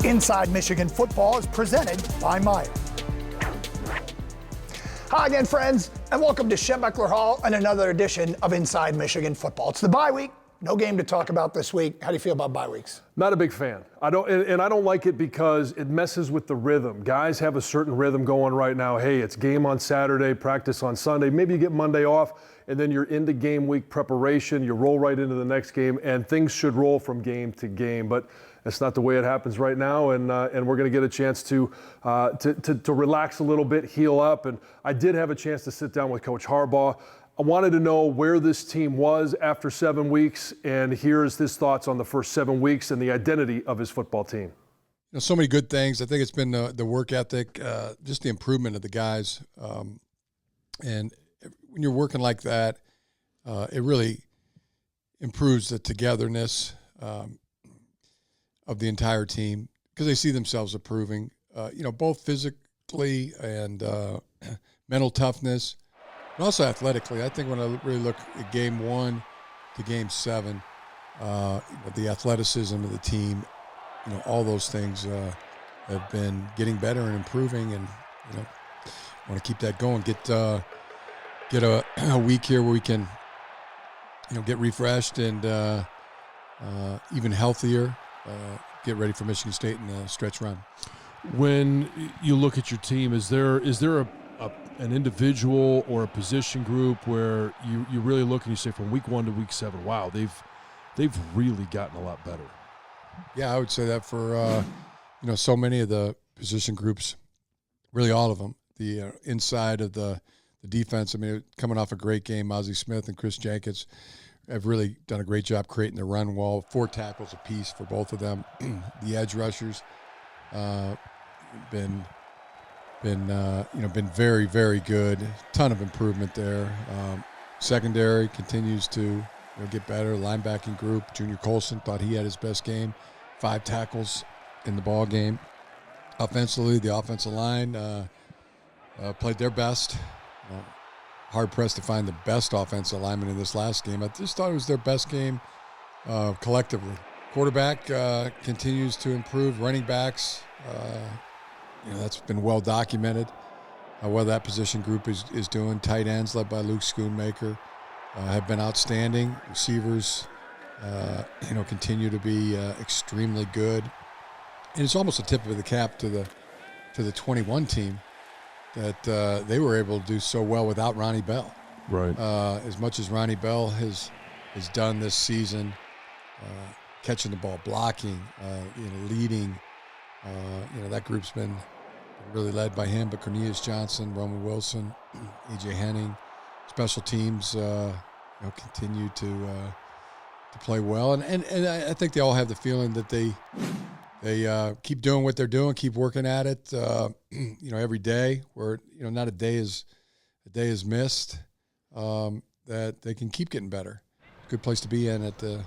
Inside Michigan Football is presented by Meyer. Hi again, friends, and welcome to Schebeckler Hall and another edition of Inside Michigan Football. It's the bye week. No game to talk about this week. How do you feel about bye weeks? Not a big fan. I don't like it because it messes with the rhythm. Guys have a certain rhythm going right now. Hey, it's game on Saturday, practice on Sunday. Maybe you get Monday off, and then you're into game week preparation. You roll right into the next game, and things should roll from game to game. But that's not the way it happens right now, and we're going to get a chance to relax a little bit, heal up. And I did have a chance to sit down with Coach Harbaugh. I wanted to know where this team was after 7 weeks, and here's his thoughts on the first 7 weeks and the identity of his football team. You know, so many good things. I think it's been the work ethic, just the improvement of the guys. And when you're working like that, it really improves the togetherness of the entire team because they see themselves improving, both physically and mental toughness. And also athletically. I think when I really look at game 1 to game 7, the athleticism of the team, all those things have been getting better and improving, and want to keep that going. Get a week here where we can, get refreshed and even healthier. Get ready for Michigan State in the stretch run. When you look at your team, is there an individual or a position group where you really look and you say from week 1 to week 7, wow, they've really gotten a lot better? Yeah, I would say that for so many of the position groups, really all of them. The inside of the defense, coming off a great game, Ozzie Smith and Chris Jenkins have really done a great job creating the run wall. 4 tackles apiece for both of them. The edge rushers been very, very good. Ton of improvement there. Secondary continues to get better. Linebacking group, Junior Colson thought he had his best game. 5 tackles in the ball game. Offensively, the offensive line played their best. Hard pressed to find the best offensive lineman in this last game. I just thought it was their best game collectively. Quarterback continues to improve. Running backs. That's been well documented, what that position group is doing. Tight ends led by Luke Schoonmaker have been outstanding. Receivers, continue to be extremely good. And it's almost a tip of the cap to the 21 team that they were able to do so well without Ronnie Bell. Right. As much as Ronnie Bell has done this season, catching the ball, blocking, leading. That group's been really led by him, but Cornelius Johnson, Roman Wilson, A.J. Henning, special teams, continue to play well, and I think they all have the feeling that they keep doing what they're doing, keep working at it, every day. Where not a day is missed, that they can keep getting better. Good place to be in at the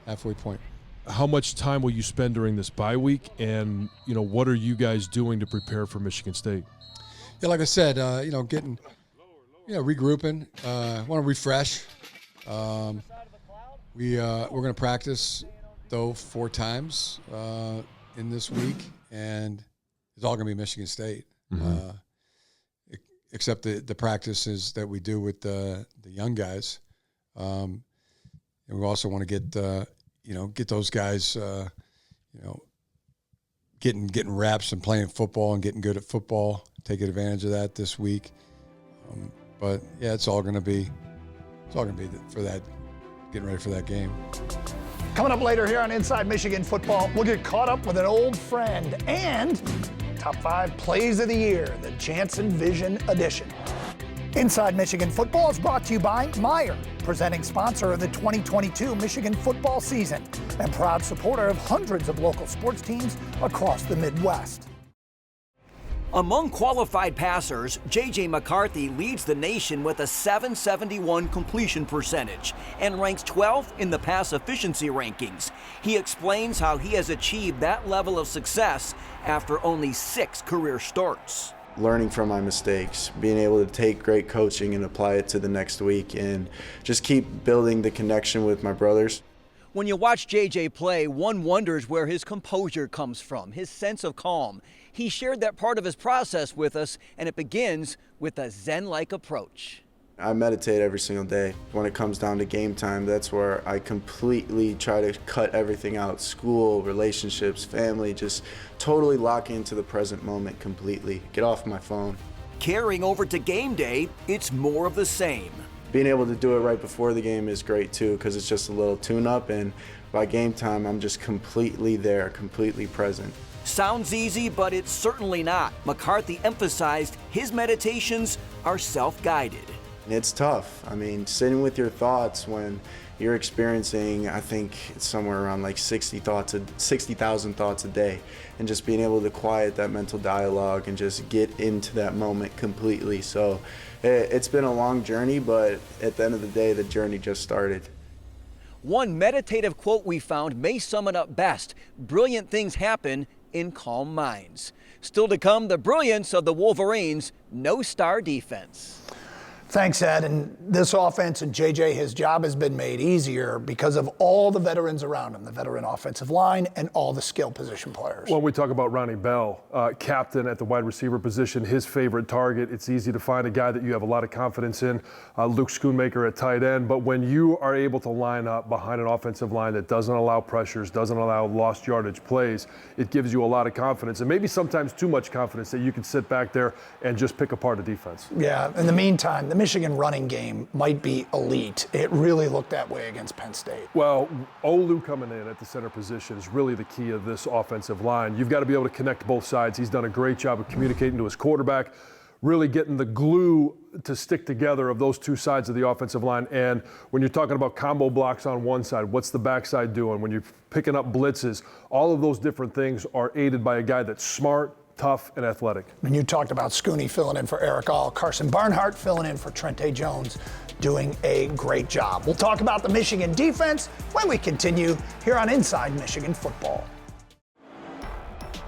halfway point. How much time will you spend during this bye week, and what are you guys doing to prepare for Michigan State? Yeah, like I said, getting, regrouping. Want to refresh. We're going to practice though 4 times in this week, and it's all going to be Michigan State, except the practices that we do with the young guys. And we also want to get those guys, getting reps and playing football and getting good at football, taking advantage of that this week. But yeah, it's all going to be for that, getting ready for that game. Coming up later here on Inside Michigan Football, we'll get caught up with an old friend and top 5 plays of the year, the Janssen Vision edition. Inside Michigan Football is brought to you by Meyer, presenting sponsor of the 2022 Michigan football season and proud supporter of hundreds of local sports teams across the Midwest. Among qualified passers, J.J. McCarthy leads the nation with a .771 completion percentage and ranks 12th in the pass efficiency rankings. He explains how he has achieved that level of success after only 6 career starts. Learning from my mistakes, being able to take great coaching and apply it to the next week, and just keep building the connection with my brothers. When you watch JJ play, one wonders where his composure comes from, his sense of calm. He shared that part of his process with us, and it begins with a Zen-like approach. I meditate every single day. When it comes down to game time, that's where I completely try to cut everything out. School, relationships, family, just totally lock into the present moment completely. Get off my phone. Carrying over to game day, it's more of the same. Being able to do it right before the game is great too, because it's just a little tune-up, and by game time, I'm just completely there, completely present. Sounds easy, but it's certainly not. McCarthy emphasized his meditations are self-guided. It's tough. I mean, sitting with your thoughts when you're experiencing, I think it's somewhere around like 60,000 thoughts a day, and just being able to quiet that mental dialogue and just get into that moment completely. So it's been a long journey, but at the end of the day, the journey just started. One meditative quote we found may sum it up best. Brilliant things happen in calm minds. Still to come, the brilliance of the Wolverines' no-star defense. Thanks, Ed. And this offense and JJ, his job has been made easier because of all the veterans around him, the veteran offensive line and all the skill position players. When we talk about Ronnie Bell, captain at the wide receiver position, his favorite target, it's easy to find a guy that you have a lot of confidence in, Luke Schoonmaker at tight end. But when you are able to line up behind an offensive line that doesn't allow pressures, doesn't allow lost yardage plays, it gives you a lot of confidence, and maybe sometimes too much confidence that you can sit back there and just pick apart a defense. Yeah, in the meantime, the Michigan running game might be elite. It really looked that way against Penn State. Well, Olu coming in at the center position is really the key of this offensive line. You've got to be able to connect both sides. He's done a great job of communicating to his quarterback, really getting the glue to stick together of those two sides of the offensive line. And when you're talking about combo blocks on one side, what's the backside doing? When you're picking up blitzes, all of those different things are aided by a guy that's smart, tough, and athletic. And you talked about Scooney filling in for Eric All, Carson Barnhart filling in for Trente Jones, doing a great job. We'll talk about the Michigan defense when we continue here on Inside Michigan Football.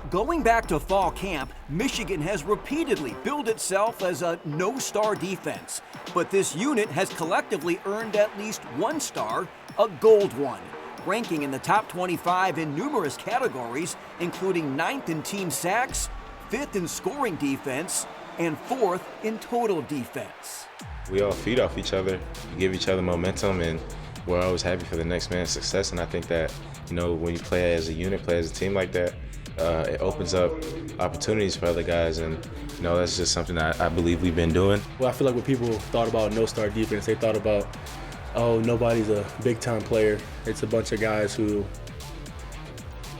Going back to fall camp, Michigan has repeatedly billed itself as a no-star defense. But this unit has collectively earned at least one star, a gold one, ranking in the top 25 in numerous categories, including 9th in team sacks, 5th in scoring defense, and 4th in total defense. We all feed off each other, we give each other momentum, and we're always happy for the next man's success. And I think that, when you play as a unit, play as a team like that, it opens up opportunities for other guys, and that's just something that I believe we've been doing. Well, I feel like when people thought about no-star defense, they thought about, oh, nobody's a big-time player. It's a bunch of guys who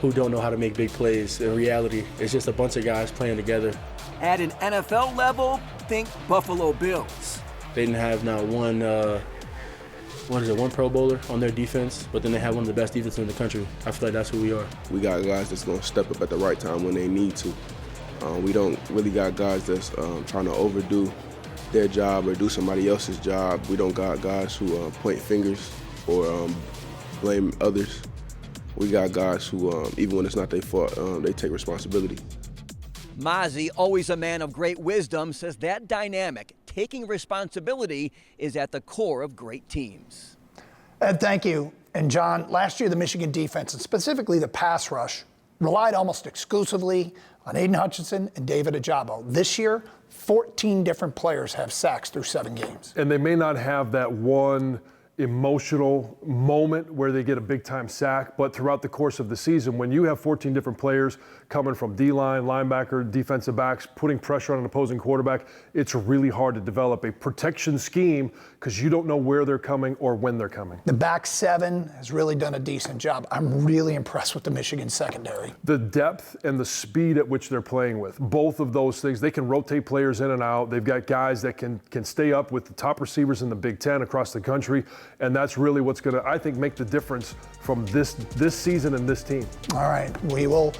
don't know how to make big plays. In reality, it's just a bunch of guys playing together. At an NFL level, think Buffalo Bills. They didn't have not one, one Pro Bowler on their defense, but then they have one of the best defenses in the country. I feel like that's who we are. We got guys that's going to step up at the right time when they need to. We don't really got guys that's trying to overdo their job or do somebody else's job. We don't got guys who point fingers or blame others. We got guys who, even when it's not their fault, they take responsibility. Mozzie, always a man of great wisdom, says that dynamic, taking responsibility, is at the core of great teams. Ed, thank you. And John, last year the Michigan defense, and specifically the pass rush, relied almost exclusively on Aiden Hutchinson and David Ajabo. This year, 14 different players have sacks through 7 games. And they may not have that one emotional moment where they get a big-time sack, but throughout the course of the season, when you have 14 different players coming from D-line, linebacker, defensive backs, putting pressure on an opposing quarterback, it's really hard to develop a protection scheme because you don't know where they're coming or when they're coming. The back 7 has really done a decent job. I'm really impressed with the Michigan secondary. The depth and the speed at which they're playing with, both of those things, they can rotate players in and out. They've got guys that can stay up with the top receivers in the Big Ten across the country. And that's really what's going to, I think, make the difference from this season and this team. All right, we will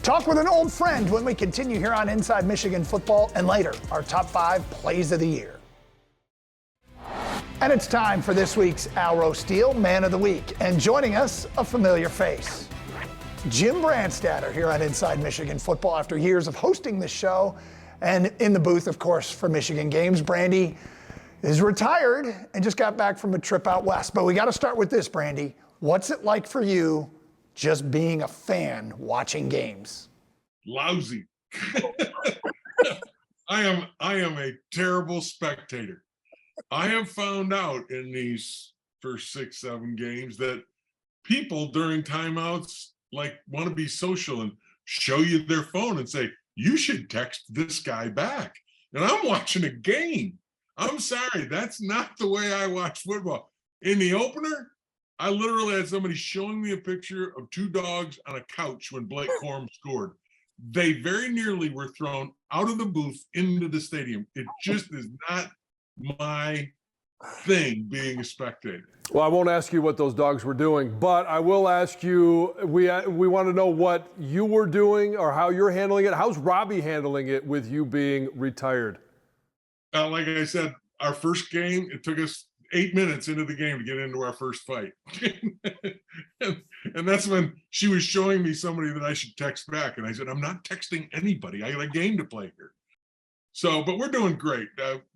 talk with an old friend when we continue here on Inside Michigan Football, and later, our top 5 plays of the year. And it's time for this week's Al Rosteele Man of the Week. And joining us, a familiar face. Jim Brandstatter here on Inside Michigan Football after years of hosting this show and in the booth, of course, for Michigan games. Brandy is retired and just got back from a trip out west. But we got to start with this, Brandy. What's it like for you just being a fan watching games? Lousy. I am a terrible spectator. I have found out in these first 6, 7 games that people during timeouts like want to be social and show you their phone and say, you should text this guy back. And I'm watching a game. I'm sorry, that's not the way I watch football. In the opener, I literally had somebody showing me a picture of 2 dogs on a couch when Blake Corum scored. They very nearly were thrown out of the booth into the stadium. It just is not my thing being a spectator. Well, I won't ask you what those dogs were doing, but I will ask you, we want to know what you were doing or how you're handling it. How's Robbie handling it with you being retired? Like I said, our first game, it took us 8 minutes into the game to get into our first fight. and that's when she was showing me somebody that I should text back. And I said, I'm not texting anybody. I got a game to play here. So, but we're doing great.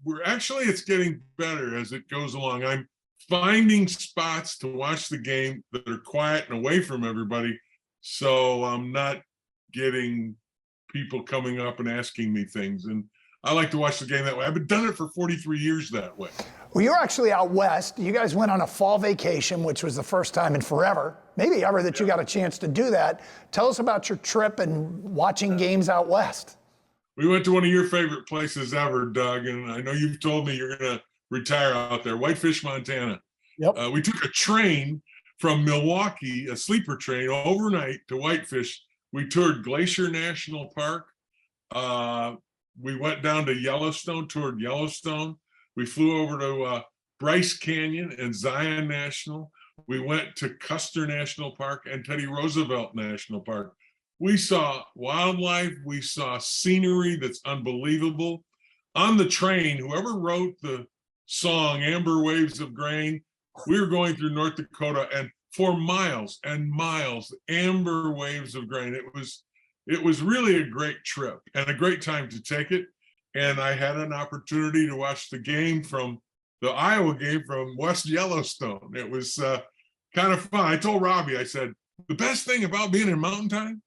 It's getting better as it goes along. I'm finding spots to watch the game that are quiet and away from everybody. So I'm not getting people coming up and asking me things. And I like to watch the game that way. I've been done it for 43 years that way. Well, you're actually out west. You guys went on a fall vacation, which was the first time in forever, maybe ever, that you got a chance to do that. Tell us about your trip and watching games out west. We went to one of your favorite places ever, Doug, and I know you've told me you're going to retire out there, Whitefish, Montana. Yep. We took a train from Milwaukee, a sleeper train, overnight to Whitefish. We toured Glacier National Park. We went down to Yellowstone, toured Yellowstone. We flew over to Bryce Canyon and Zion National. We went to Custer National Park and Teddy Roosevelt National Park. We saw wildlife. We saw scenery that's unbelievable. On the train, whoever wrote the song, Amber Waves of Grain, we were going through North Dakota, and for miles and miles, amber waves of grain. It was really a great trip and a great time to take it. And I had an opportunity to watch the game from the Iowa game from West Yellowstone. It was kind of fun. I told Robbie, I said, the best thing about being in Mountain Time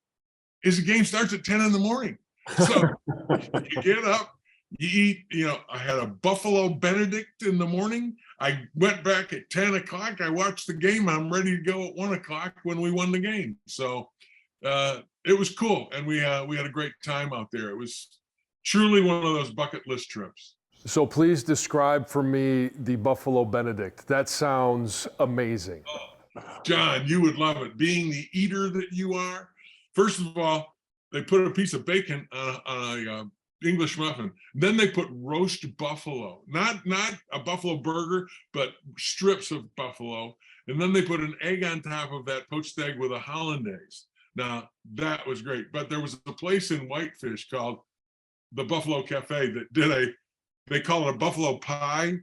is the game starts at 10 in the morning. So you get up, you eat, I had a Buffalo Benedict in the morning. I went back at 10 o'clock. I watched the game. I'm ready to go at 1 o'clock when we won the game. So it was cool. And we had a great time out there. It was truly one of those bucket list trips. So please describe for me the Buffalo Benedict. That sounds amazing. Oh, John, you would love it. Being the eater that you are, first of all, they put a piece of bacon on a English muffin. Then they put roast buffalo, not a buffalo burger, but strips of buffalo. And then they put an egg on top of that, poached egg with a hollandaise. Now, that was great. But there was a place in Whitefish called the Buffalo Cafe that they call it a buffalo pie.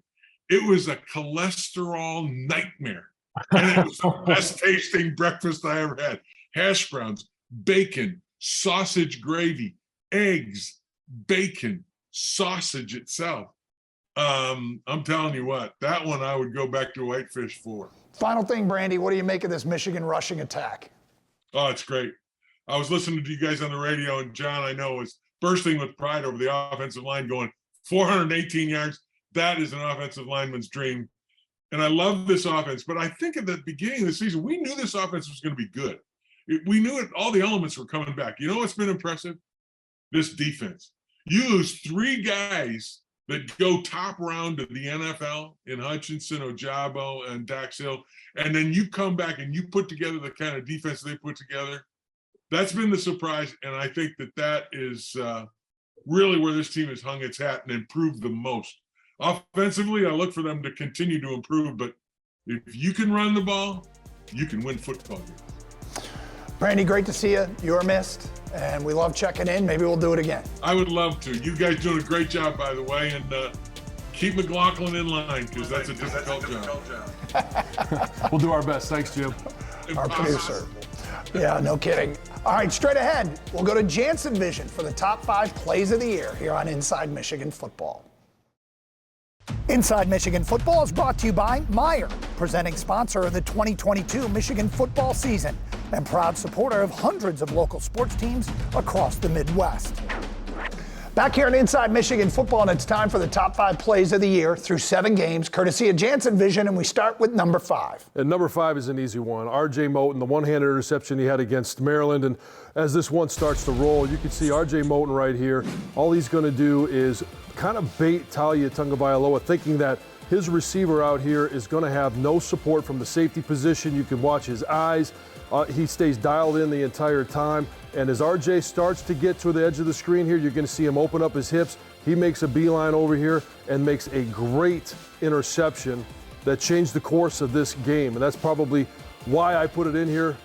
It was a cholesterol nightmare. And it was the best tasting breakfast I ever had. Hash browns, bacon, sausage gravy, eggs, bacon, sausage itself. I'm telling you what, that one I would go back to Whitefish for. Final thing, Brandy, what do you make of this Michigan rushing attack? Oh, it's great. I was listening to you guys on the radio, and John, I know, was bursting with pride over the offensive line going 418 yards. That is an offensive lineman's dream. And I love this offense. But I think at the beginning of the season, we knew this offense was going to be good. We knew it. All the elements were coming back. You know what's been impressive? This defense. You lose 3 guys that go top round to the NFL in Hutchinson, Ojabo, and Dax Hill, and then you come back and you put together the kind of defense they put together. That's been the surprise, and I think that is really where this team has hung its hat and improved the most. Offensively, I look for them to continue to improve, but if you can run the ball, you can win football games. Brandy, great to see you. You're missed, and we love checking in. Maybe we'll do it again. I would love to. You guys doing a great job, by the way, and keep McLaughlin in line, because that's a difficult job. We'll do our best. Thanks, Jim. Our producer. Yeah, no kidding. All right, straight ahead, we'll go to Jansen Vision for the top 5 plays of the year here on Inside Michigan Football. Inside Michigan Football is brought to you by Meijer, presenting sponsor of the 2022 Michigan football season and proud supporter of hundreds of local sports teams across the Midwest. Back here in Inside Michigan Football, and it's time for the top 5 plays of the year through 7 games, courtesy of Janssen Vision, and we start with number 5. And number 5 is an easy one. R.J. Moten, the one-handed interception he had against Maryland. And as this one starts to roll, you can see R.J. Moten right here. All he's going to do is kind of bait Talia Tagovailoa, thinking that his receiver out here is going to have no support from the safety position. You can watch his eyes. He stays dialed in the entire time. And as RJ starts to get to the edge of the screen here, you're going to see him open up his hips. He makes a beeline over here and makes a great interception that changed the course of this game. And that's probably why I put it in here.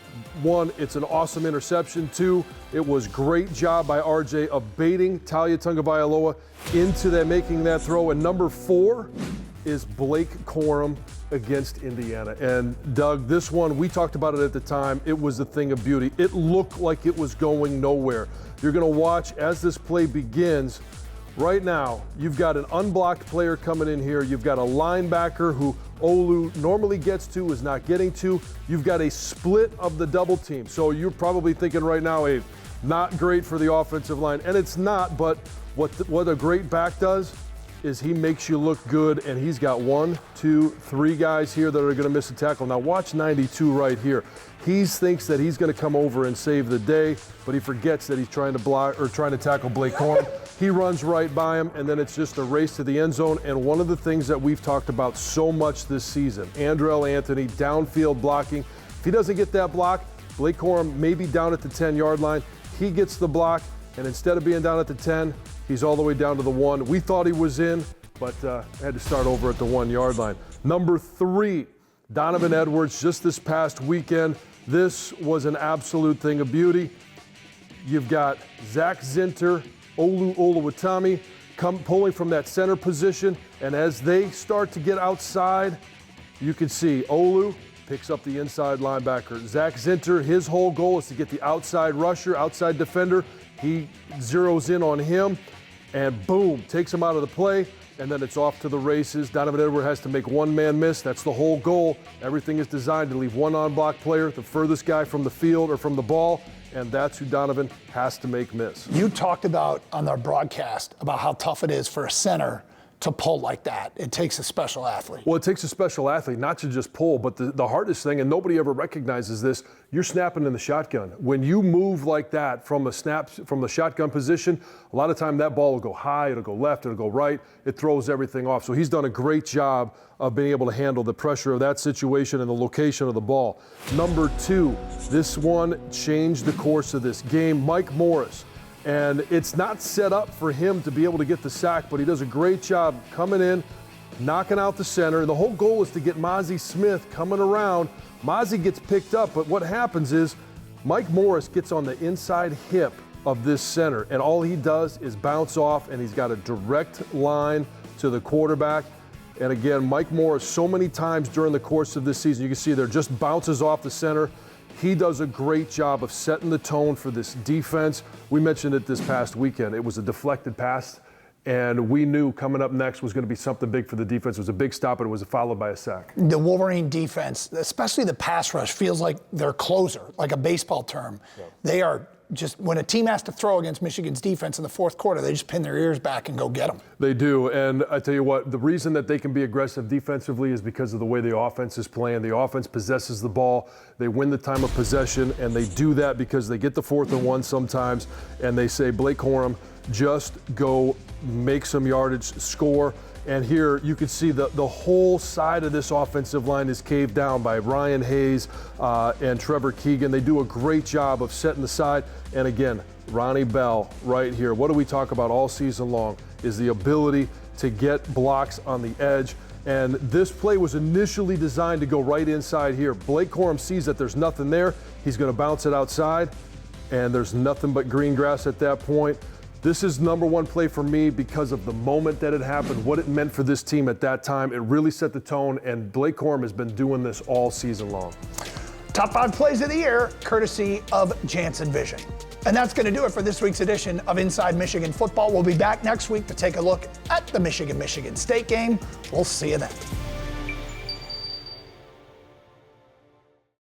1, it's an awesome interception. 2, it was great job by RJ of baiting Talia Tagovailoa into that, making that throw. And number 4 is Blake Corum against Indiana. And Doug, this one, we talked about it at the time. It was a thing of beauty. It looked like it was going nowhere. You're going to watch as this play begins. Right now, you've got an unblocked player coming in here. You've got a linebacker who Olu normally gets to, is not getting to. You've got a split of the double team. So you're probably thinking right now, hey, not great for the offensive line. And it's not, but what a great back does is he makes you look good, and he's got 1, 2, 3 guys here that are going to miss a tackle. Now watch 92 right here. He thinks that he's going to come over and save the day, but he forgets that he's trying to block or trying to tackle Blake Corum. He runs right by him, and then it's just a race to the end zone. And one of the things that we've talked about so much this season, Andrell Anthony, downfield blocking. If he doesn't get that block, Blake Corum may be down at the 10-yard line. He gets the block, and instead of being down at the 10, he's all the way down to the 1. We thought he was in, but had to start over at the 1-yard line. Number 3, Donovan Edwards, just this past weekend. This was an absolute thing of beauty. You've got Zach Zinter, Olu Oluwatimi pulling from that center position, and as they start to get outside, you can see Olu picks up the inside linebacker. Zach Zinter, his whole goal is to get the outside rusher, outside defender. He zeroes in on him, and boom, takes him out of the play, and then it's off to the races. Donovan Edwards has to make one man miss. That's the whole goal. Everything is designed to leave one on-block player, the furthest guy from the field or from the ball, and that's who Donovan has to make miss. You talked about on our broadcast about how tough it is for a center to pull like that. It takes a special athlete. Well, it takes a special athlete not to just pull, but the hardest thing, and nobody ever recognizes this, you're snapping in the shotgun. When you move like that from a snap, from the shotgun position, a lot of time that ball will go high, it'll go left, it'll go right. It throws everything off. So he's done a great job of being able to handle the pressure of that situation and the location of the ball. Number 2, this one changed the course of this game. Mike Morris. And it's not set up for him to be able to get the sack, but he does a great job coming in, knocking out the center. And the whole goal is to get Mozzie Smith coming around. Mozzie gets picked up, but what happens is Mike Morris gets on the inside hip of this center, and all he does is bounce off, and he's got a direct line to the quarterback. And again, Mike Morris, so many times during the course of this season, you can see there just bounces off the center. He does a great job of setting the tone for this defense. We mentioned it this past weekend. It was a deflected pass, and we knew coming up next was going to be something big for the defense. It was a big stop, and it was followed by a sack. The Wolverine defense, especially the pass rush, feels like they're closer, like a baseball term. Yeah. They are just, when a team has to throw against Michigan's defense in the fourth quarter, they just pin their ears back and go get them. They do, and I tell you what, the reason that they can be aggressive defensively is because of the way the offense is playing. The offense possesses the ball, they win the time of possession, and they do that because they get the 4th and 1 sometimes, and they say, Blake Corum, just go make some yardage, score. And here you can see the whole side of this offensive line is caved down by Ryan Hayes and Trevor Keegan. They do a great job of setting the side. And again, Ronnie Bell right here. What do we talk about all season long is the ability to get blocks on the edge. And this play was initially designed to go right inside here. Blake Corum sees that there's nothing there. He's going to bounce it outside, and there's nothing but green grass at that point. This is number 1 play for me because of the moment that it happened, what it meant for this team at that time. It really set the tone, and Blake Corum has been doing this all season long. Top 5 plays of the year, courtesy of Janssen Vision. And that's going to do it for this week's edition of Inside Michigan Football. We'll be back next week to take a look at the Michigan-Michigan State game. We'll see you then.